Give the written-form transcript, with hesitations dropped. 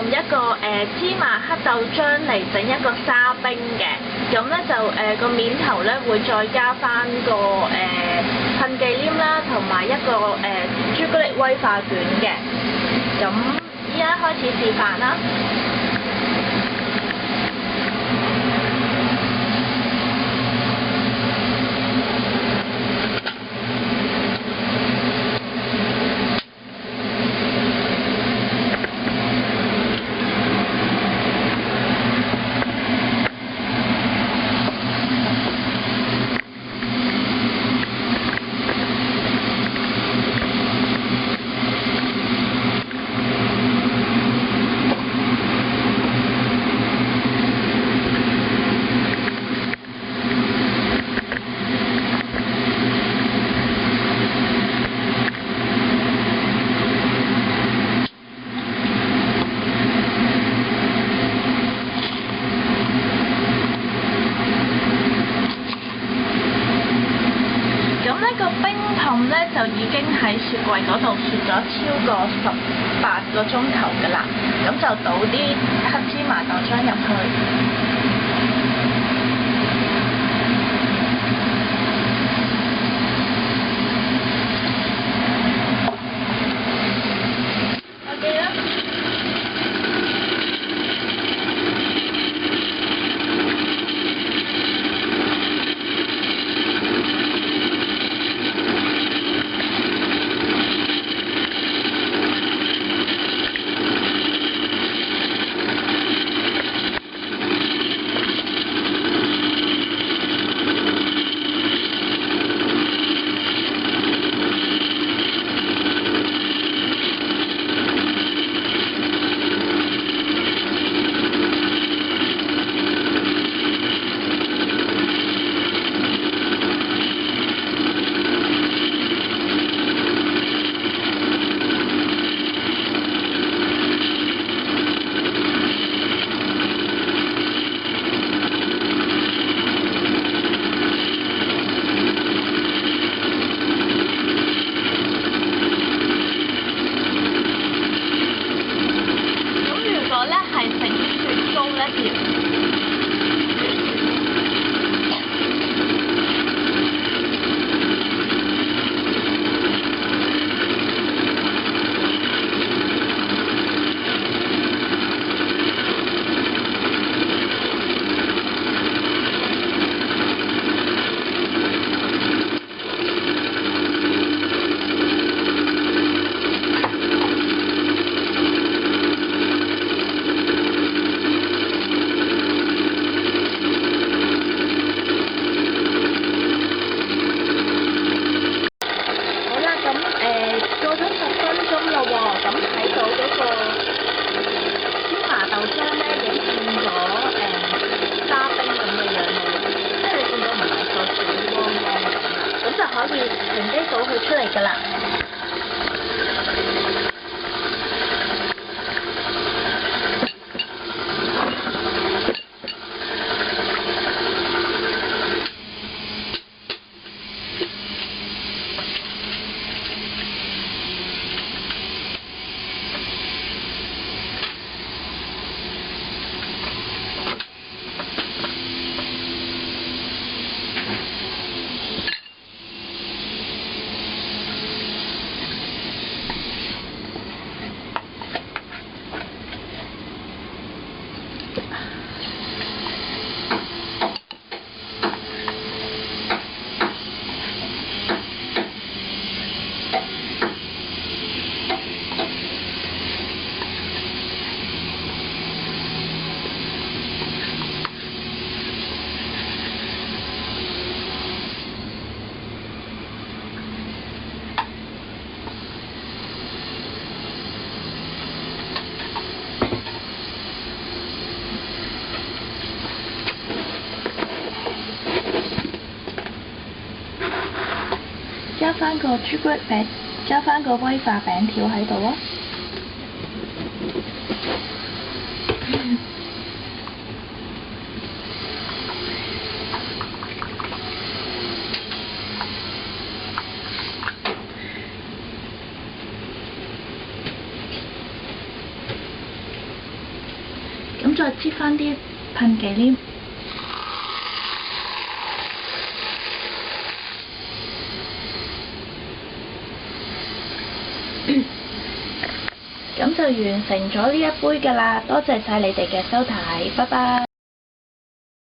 用一個芝麻黑豆漿嚟整一個沙冰嘅，咁咧就個面頭咧會再加翻個噴忌廉啦，同埋一個朱古力威化卷嘅。咁依家開始示範啦。就已經喺雪櫃嗰度雪咗超過18個鐘頭㗎啦，咁就倒啲黑芝麻豆漿入去。可以停機倒佢出嚟㗎啦。加翻個朱古力餅，加翻個威化餅條喺度啊！咁再擠翻啲噴忌廉。咁就完成咗呢一杯㗎啦，多謝晒你哋嘅收睇，拜拜。